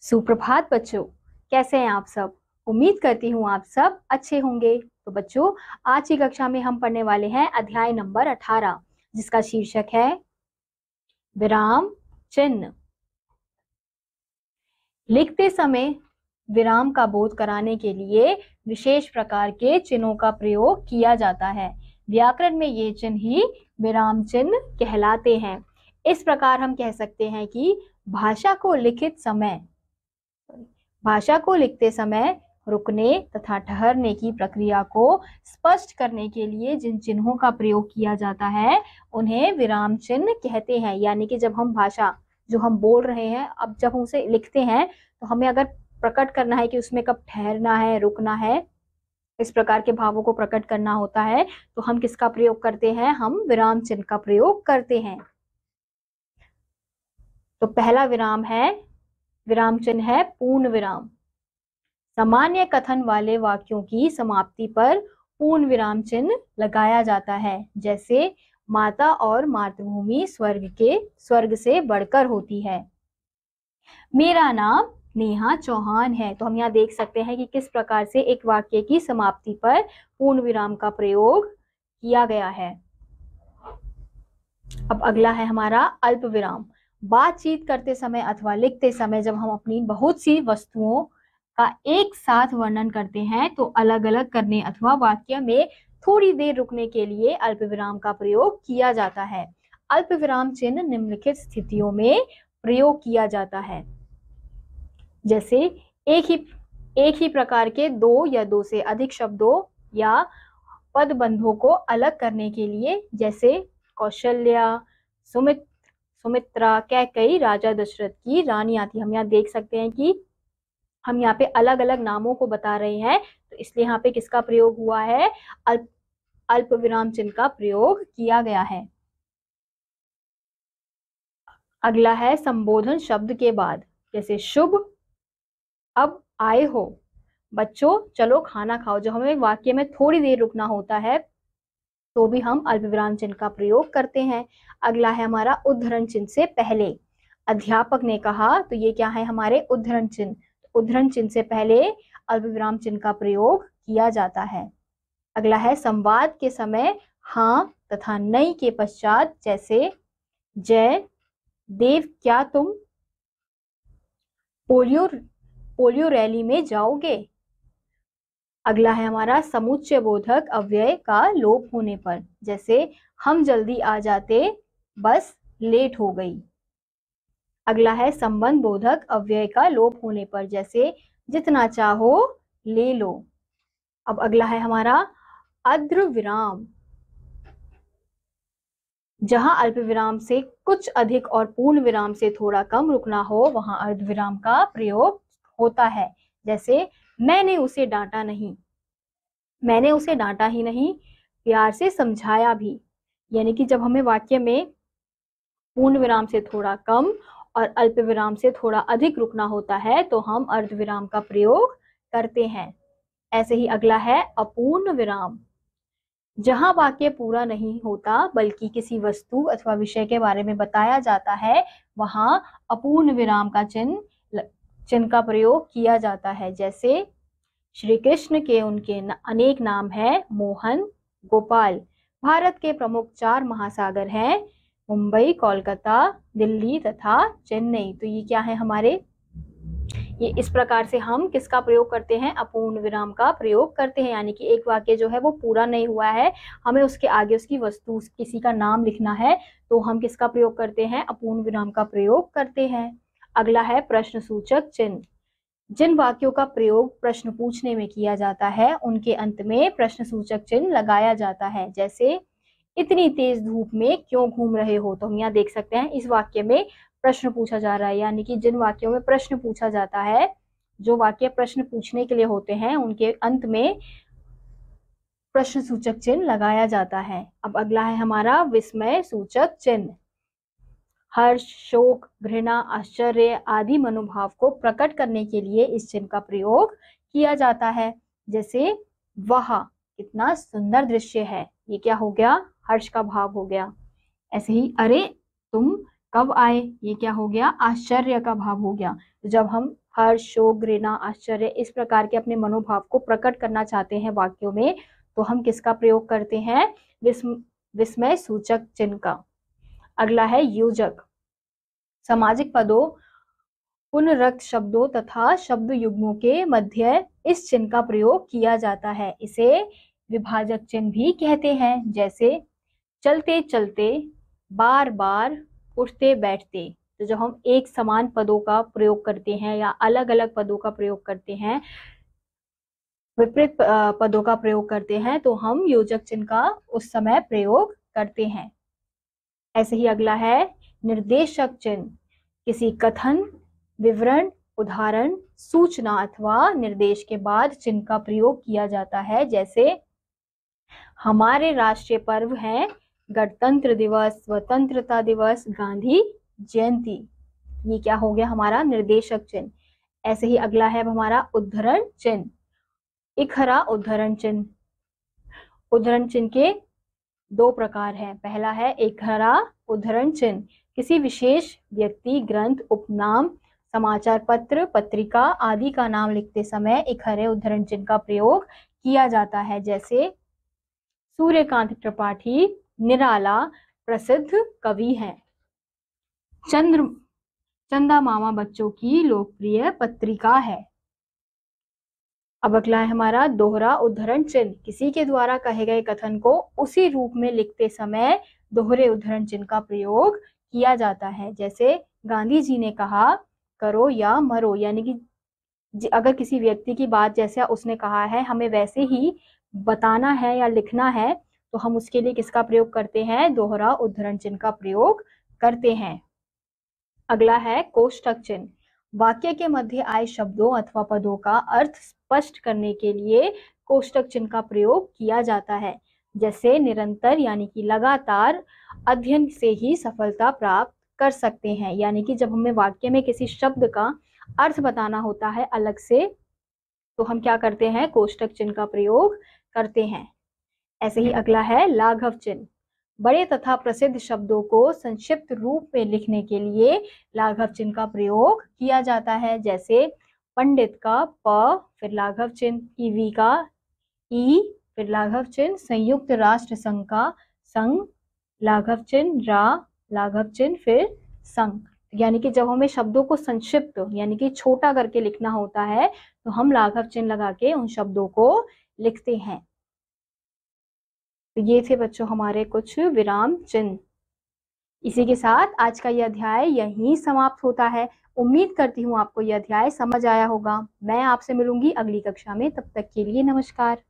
सुप्रभात बच्चों, कैसे हैं आप सब। उम्मीद करती हूँ आप सब अच्छे होंगे। तो बच्चों, आज की कक्षा में हम पढ़ने वाले हैं अध्याय नंबर 18, जिसका शीर्षक है विराम चिन्ह। लिखते समय विराम का बोध कराने के लिए विशेष प्रकार के चिन्हों का प्रयोग किया जाता है। व्याकरण में ये चिन्ह ही विराम चिन्ह कहलाते हैं। इस प्रकार हम कह सकते हैं कि भाषा को लिखते समय रुकने तथा ठहरने की प्रक्रिया को स्पष्ट करने के लिए जिन चिन्हों का प्रयोग किया जाता है उन्हें विराम चिन्ह कहते हैं। यानी कि जब हम भाषा जो हम बोल रहे हैं, अब जब हम उसे लिखते हैं तो हमें अगर प्रकट करना है कि उसमें कब ठहरना है, रुकना है, इस प्रकार के भावों को प्रकट करना होता है, तो हम किसका प्रयोग करते हैं? हम विराम चिन्ह का प्रयोग करते हैं। तो पहला विराम चिन्ह है पूर्ण विराम। सामान्य कथन वाले वाक्यों की समाप्ति पर पूर्ण विराम चिन्ह लगाया जाता है। जैसे माता और मातृभूमि स्वर्ग से बढ़कर होती है। मेरा नाम नेहा चौहान है। तो हम यहाँ देख सकते हैं कि किस प्रकार से एक वाक्य की समाप्ति पर पूर्ण विराम का प्रयोग किया गया है। अब अगला है हमारा अल्प विराम। बातचीत करते समय अथवा लिखते समय जब हम अपनी बहुत सी वस्तुओं का एक साथ वर्णन करते हैं तो अलग अलग करने अथवा वाक्य में थोड़ी देर रुकने के लिए अल्प विराम का प्रयोग किया जाता है। अल्प विराम चिन्ह निम्नलिखित स्थितियों में प्रयोग किया जाता है। जैसे एक ही प्रकार के दो या दो से अधिक शब्दों या पदबंधों को अलग करने के लिए, जैसे कौशल्या, सुमित्रा, कैकेयी राजा दशरथ की रानी आती। हम यहाँ देख सकते हैं कि हम यहाँ पे अलग अलग नामों को बता रहे हैं, तो इसलिए यहाँ पे किसका प्रयोग हुआ है? अल्प विराम चिन्ह का प्रयोग किया गया है। अगला है संबोधन शब्द के बाद, जैसे शुभ, अब आए हो, बच्चों चलो खाना खाओ। जब हमें वाक्य में थोड़ी देर रुकना होता है तो भी हम अल्प विराम चिन्ह का प्रयोग करते हैं। अगला है हमारा उद्धरण चिन्ह से पहले। अध्यापक ने कहा, तो ये क्या है? हमारे उद्धरण चिन्ह। उद्धरण चिन्ह से पहले अल्प विराम चिन्ह का प्रयोग किया जाता है। अगला है संवाद के समय हाँ तथा नहीं के पश्चात, जैसे जय देव, क्या तुम पोलियो रैली में जाओगे? अगला है हमारा समुच्चय बोधक अव्यय का लोप होने पर, जैसे हम जल्दी आ जाते, बस लेट हो गई। अगला है संबंध बोधक अव्यय का लोप होने पर, जैसे जितना चाहो ले लो। अब अगला है हमारा अर्ध विराम। जहां अल्प विराम से कुछ अधिक और पूर्ण विराम से थोड़ा कम रुकना हो, वहां अर्ध विराम का प्रयोग होता है। जैसे मैंने उसे डांटा नहीं, मैंने उसे डांटा ही नहीं, प्यार से समझाया भी। यानी कि जब हमें वाक्य में पूर्ण विराम से थोड़ा कम और अल्प विराम से थोड़ा अधिक रुकना होता है तो हम अर्ध विराम का प्रयोग करते हैं। ऐसे ही अगला है अपूर्ण विराम। जहां वाक्य पूरा नहीं होता बल्कि किसी वस्तु अथवा विषय के बारे में बताया जाता है, वहां अपूर्ण विराम का चिन्ह का प्रयोग किया जाता है। जैसे श्री कृष्ण के उनके अनेक नाम हैं, मोहन, गोपाल। भारत के प्रमुख 4 महासागर हैं, मुंबई, कोलकाता, दिल्ली तथा चेन्नई। तो ये क्या है हमारे? ये इस प्रकार से हम किसका प्रयोग करते हैं? अपूर्ण विराम का प्रयोग करते हैं। यानी कि एक वाक्य जो है वो पूरा नहीं हुआ है, हमें उसके आगे उसकी वस्तु, किसी का नाम लिखना है, तो हम किसका प्रयोग करते हैं? अपूर्ण विराम का प्रयोग करते हैं। अगला है प्रश्न सूचक चिन्ह। जिन वाक्यों का प्रयोग प्रश्न पूछने में किया जाता है उनके अंत में प्रश्न सूचक चिन्ह लगाया जाता है। जैसे इतनी तेज धूप में क्यों घूम रहे हो? तो हम यहाँ देख सकते हैं इस वाक्य में प्रश्न पूछा जा रहा है। यानी कि जिन वाक्यों में प्रश्न पूछा जाता है, जो वाक्य प्रश्न पूछने के लिए होते हैं, उनके अंत में प्रश्न सूचक चिन्ह लगाया जाता है। अब अगला है हमारा विस्मय सूचक चिन्ह। हर्ष, शोक, घृणा, आश्चर्य आदि मनोभाव को प्रकट करने के लिए इस चिन्ह का प्रयोग किया जाता है। जैसे वाह कितना सुंदर दृश्य है, ये क्या हो गया? हर्ष का भाव हो गया। ऐसे ही अरे तुम कब आए, ये क्या हो गया? आश्चर्य का भाव हो गया। तो जब हम हर्ष, शोक, घृणा, आश्चर्य इस प्रकार के अपने मनोभाव को प्रकट करना चाहते हैं वाक्यों में, तो हम किसका प्रयोग करते हैं? विस्मय सूचक चिन्ह का। अगला है योजक। सामाजिक पदों, पुनरक्त शब्दों तथा शब्द युग्मों के मध्य इस चिन्ह का प्रयोग किया जाता है। इसे विभाजक चिन्ह भी कहते हैं। जैसे चलते चलते, बार बार, उठते बैठते। तो जब हम एक समान पदों का प्रयोग करते हैं या अलग अलग पदों का प्रयोग करते हैं, विपरीत पदों का प्रयोग करते हैं, तो हम योजक चिन्ह का उस समय प्रयोग करते हैं। ऐसे ही अगला है निर्देशक चिन्ह। किसी कथन, विवरण, उदाहरण, सूचना अथवा निर्देश के बाद चिन्ह का प्रयोग किया जाता है। जैसे हमारे राष्ट्रीय पर्व हैं गणतंत्र दिवस, स्वतंत्रता दिवस, गांधी जयंती। ये क्या हो गया? हमारा निर्देशक चिन्ह। ऐसे ही अगला है हमारा उद्धरण चिन्ह। इकहरा उद्धरण चिन्ह। उद्धरण चिन्ह के दो प्रकार हैं। पहला है इकहरा उद्धरण चिन्ह। किसी विशेष व्यक्ति, ग्रंथ, उपनाम, समाचार पत्र, पत्रिका आदि का नाम लिखते समय इकहरे उद्धरण चिन्ह का प्रयोग किया जाता है। जैसे सूर्यकांत त्रिपाठी निराला प्रसिद्ध कवि हैं। चंदा मामा बच्चों की लोकप्रिय पत्रिका है। अब अगला है हमारा दोहरा उद्धरण चिन्ह। किसी के द्वारा कहे गए कथन को उसी रूप में लिखते समय दोहरे उद्धरण चिन्ह का प्रयोग किया जाता है। जैसे गांधी जी ने कहा करो या मरो, यानी कि अगर किसी व्यक्ति की बात जैसा उसने कहा है हमें वैसे ही बताना है या लिखना है, तो हम उसके लिए किसका प्रयोग करते हैं? दोहरा उद्धरण चिन्ह का प्रयोग करते हैं। अगला है कोष्ठक चिन्ह। वाक्य के मध्य आए शब्दों अथवा पदों का अर्थ स्पष्ट करने के लिए कोष्ठक चिन्ह का प्रयोग किया जाता है। जैसे निरंतर यानी कि लगातार अध्ययन से ही सफलता प्राप्त कर सकते हैं। यानी कि जब हमें वाक्य में किसी शब्द का अर्थ बताना होता है अलग से, तो हम क्या करते हैं? कोष्ठक चिन्ह का प्रयोग करते हैं। ऐसे ही अगला है लाघव चिन्ह। बड़े तथा प्रसिद्ध शब्दों को संक्षिप्त रूप में लिखने के लिए लाघव चिन्ह का प्रयोग किया जाता है। जैसे पंडित का प, फिर लाघव चिन्ह, ईवी का ई, फिर लाघव चिन्ह, संयुक्त राष्ट्र संघ का संघ, लाघव चिन्ह, रा, लाघव चिन्ह, फिर संघ। यानी कि जब हमें शब्दों को संक्षिप्त यानी कि छोटा करके लिखना होता है, तो हम लाघव चिन्ह लगा के उन शब्दों को लिखते हैं। तो ये थे बच्चों हमारे कुछ विराम चिन्ह। इसी के साथ आज का यह अध्याय यहीं समाप्त होता है। उम्मीद करती हूँ आपको यह अध्याय समझ आया होगा। मैं आपसे मिलूंगी अगली कक्षा में, तब तक के लिए नमस्कार।